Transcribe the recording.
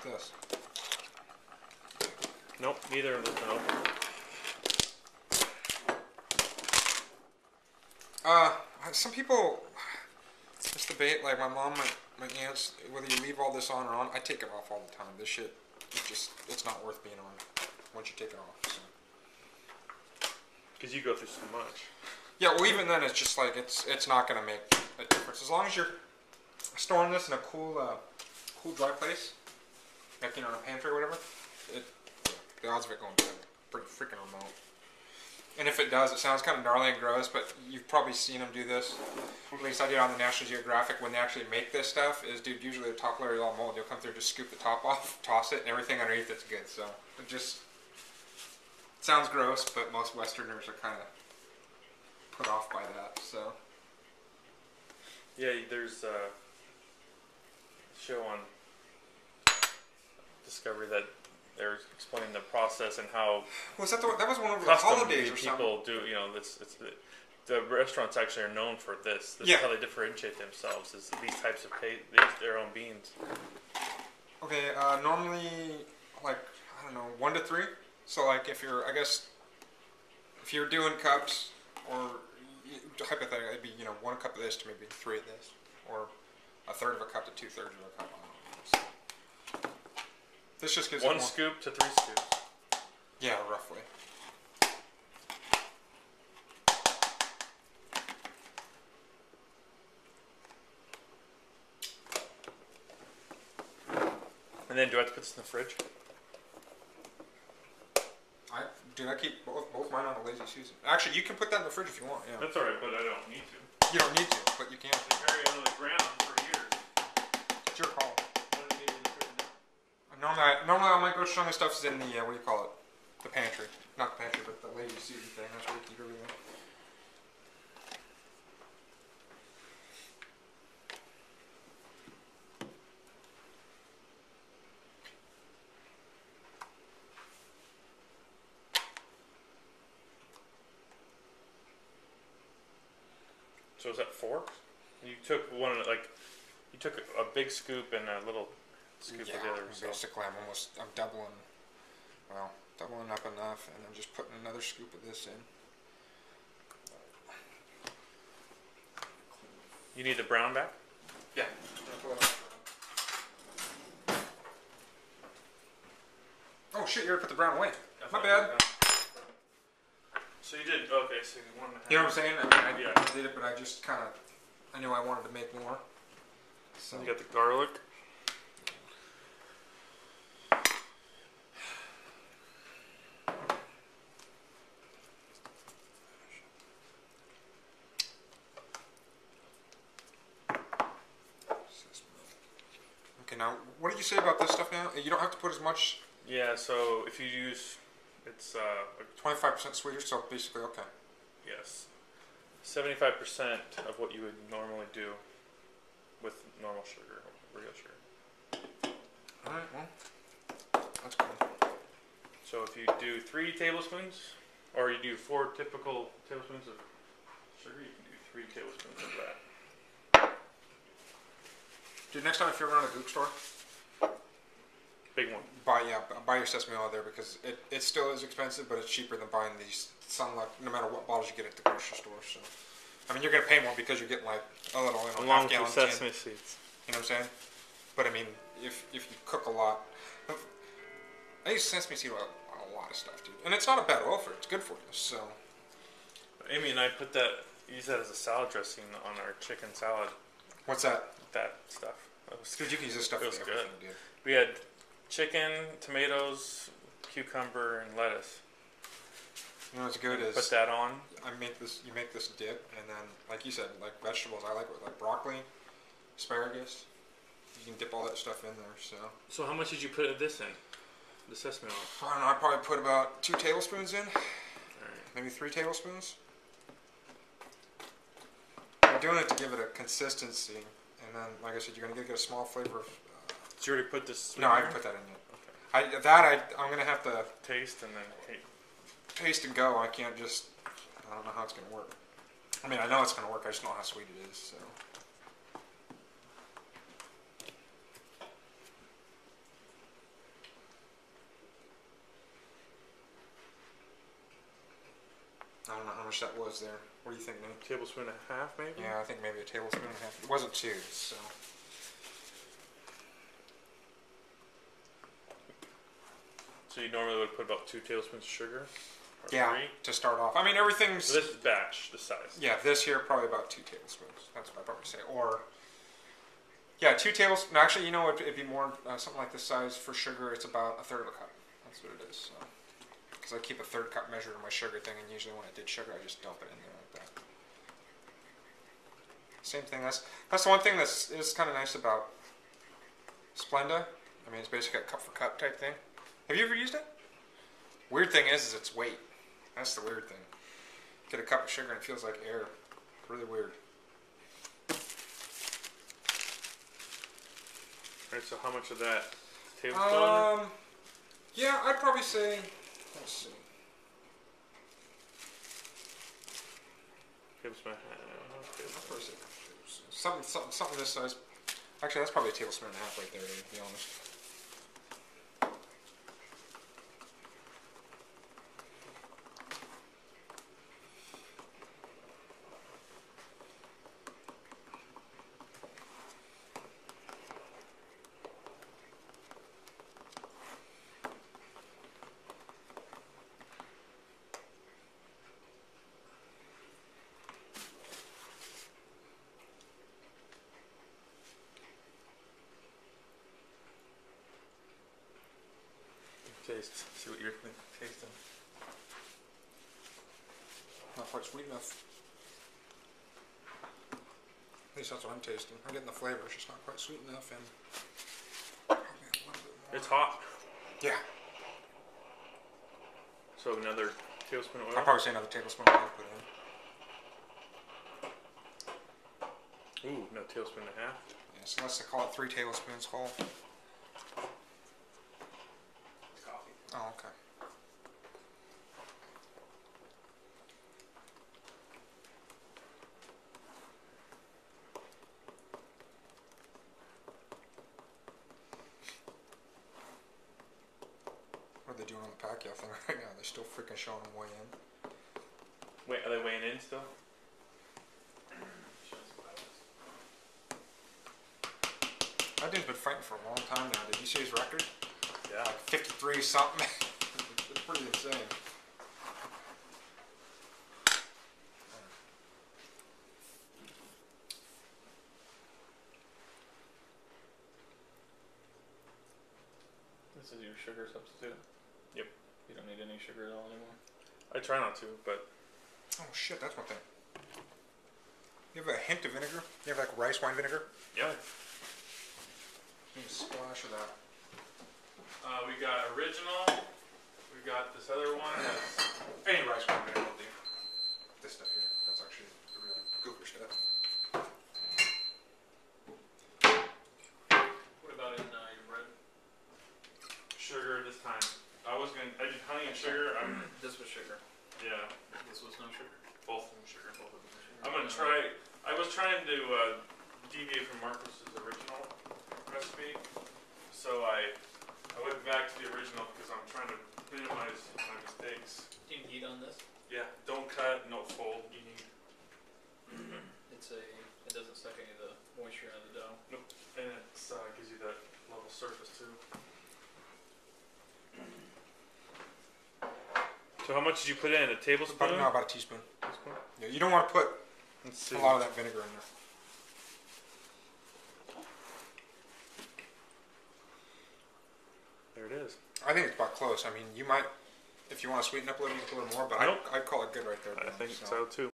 this. Nope, neither of them been open. Some people just debate, like my mom, my aunts, whether you leave all this on or on. I take it off all the time. This shit, it's not worth being on once you take it off. So. Because you go through so much. Yeah, well, even then, it's just like it's not gonna make a difference as long as you're storing this in a cool, dry place, like in a pantry or whatever. The odds of it going bad are pretty freaking remote. And if it does, it sounds kind of gnarly and gross, but you've probably seen them do this. At least I did on the National Geographic when they actually make this stuff. Is dude, usually the top layer is all mold. You'll come through, just scoop the top off, toss it, and everything underneath it's good. So it just sounds gross, but most Westerners are kind of put off by that. So yeah, there's a show on Discovery that they're explaining the process and how was that was one of the holidays or something. People do, you know, the restaurants actually are known for this. This is how they differentiate themselves, is these types of their own beans. Okay, normally like I don't know, 1 to 3. So like if you're doing cups, or hypothetically it'd be 1 cup of this to maybe 3 of this, or 1/3 of a cup to 2/3 of a cup. So this just gives 1 scoop to 3 scoops. Yeah, roughly. And then do I have to put this in the fridge? I keep both mine on a lazy Susan. Actually, you can put that in the fridge if you want. Yeah. That's alright, but I don't need to. You don't need to, but you can. They carry it on the ground for years. It's your call. Normally all my Gocugong stuff is in the what do you call it? The pantry, not the pantry, but the lazy Susan thing. That's where we keep everything. So is that 4? You took you took a big scoop and a little scoop of the other. So basically I'm doubling up enough, and I'm just putting another scoop of this in. You need the brown back? Yeah. Oh shit, you already put the brown away. My bad. So you did, okay, so you wanted to have... You know what I'm saying? I mean, I did it, but I just kind of, I knew I wanted to make more. So you got the garlic. Okay, now, what did you say about this stuff now? You don't have to put as much... Yeah, so if you use, it's... 25% sweeter, so basically, okay. Yes. 75% of what you would normally do with normal sugar, real sugar. Alright, well, that's cool. So if you do 3 tablespoons, or you do 4 typical tablespoons of sugar, you can do 3 tablespoons of that. Dude, next time if you're around a Gook store, big one. Buy your sesame oil there, because it still is expensive, but it's cheaper than buying these Sunlight, no matter what bottles you get at the grocery store. So, I mean, you're gonna pay more because you're getting like a little, along half-gallon with sesame seeds. You know what I'm saying? But I mean, if you cook a lot, I use sesame seed oil on a lot of stuff, dude, and it's not a bad oil for it. It's good for you. So, Amy and I use that as a salad dressing on our chicken salad. What's that? That stuff. Dude, you can use this stuff for everything, good. Dude. We had chicken, tomatoes, cucumber, and lettuce. You know what's good is put that on. You make this dip, and then like you said, like vegetables, I like broccoli, asparagus. You can dip all that stuff in there. So how much did you put of this in? The sesame oil. I don't know. I probably put about 2 tablespoons in. Maybe 3 tablespoons. I'm doing it to give it a consistency, and then, like I said, you're gonna get a small flavor of. Did you already put this? No, I haven't put that in yet. Okay. I'm gonna have to taste and then taste and go. I can't just. I don't know how it's gonna work. I mean, I know it's gonna work. I just don't know how sweet it is. So. much that was there. What do you think, Nate? Tablespoon and a half, maybe? Yeah, I think maybe a tablespoon and a half. It wasn't 2, so. So you normally would put about 2 tablespoons of sugar? Or Yeah, 3? to start off. I mean, everything's... So this is batch, the size. Yeah, this here, probably about 2 tablespoons. That's what I'd probably say. Or, yeah, 2 tablespoons. No, actually, you know, it'd be more, something like this size for sugar, it's about 1/3 of a cup. That's what it is. So. Because I keep a 1/3 cup measured in my sugar thing, and usually when I did sugar, I just dump it in there like that. Same thing. That's the one thing that's is kind of nice about Splenda. I mean, it's basically a cup for cup type thing. Have you ever used it? Weird thing is its weight. That's the weird thing. Get a cup of sugar and it feels like air. Really weird. Alright, so how much of that? Tablespoon? Yeah, I'd probably say, let's see. Tablespoon and a half. I'd probably say something this size. Actually, that's probably a tablespoon and a half right there, to be honest. Taste. See what you're tasting. Not quite sweet enough. At least that's what I'm tasting. I'm getting the flavor. It's just not quite sweet enough, and probably a little bit more. It's hot. Yeah. So another tablespoon of oil? I'll probably say another tablespoon of oil put in. Ooh, another tablespoon and a half. Yeah, so let's call it 3 tablespoons whole. Oh, okay. What are they doing on the Pacquiao thing right now? They're still freaking showing them weigh in. Wait, are they weighing in still? That dude's been fighting for a long time now. Did you see his record? Yeah. Like 53 something. It's pretty insane. This is your sugar substitute? Yep. You don't need any sugar at all anymore? I try not to, but... Oh shit, that's one thing. You have a hint of vinegar? You have like rice wine vinegar? Yeah. Need a splash of that. We got original. We got this other one. That's Any rice wine vinegar will do. This stuff here. That's actually the real goober stuff. what about in your bread? Sugar this time. I did honey and sugar. This was sugar. Yeah. This was no sugar. Both of them sugar. Both of them were sugar. I'm gonna try. I was trying to deviate from Marcus's original recipe, so I went back to the original because I'm trying to minimize my mistakes. Do you need heat on this? Yeah, don't cut, no fold. You need. It doesn't suck any of the moisture out of the dough. Nope, and it gives you that level surface too. So how much did you put in? A tablespoon? About a teaspoon. Teaspoon? Yeah, you don't want to put Let's see. a lot of that vinegar in there. There it is. I think it's about close. I mean, you might, if you want to sweeten up a little, you can put a little more, but Nope. I'd call it good right there. I Bill, think so. so too.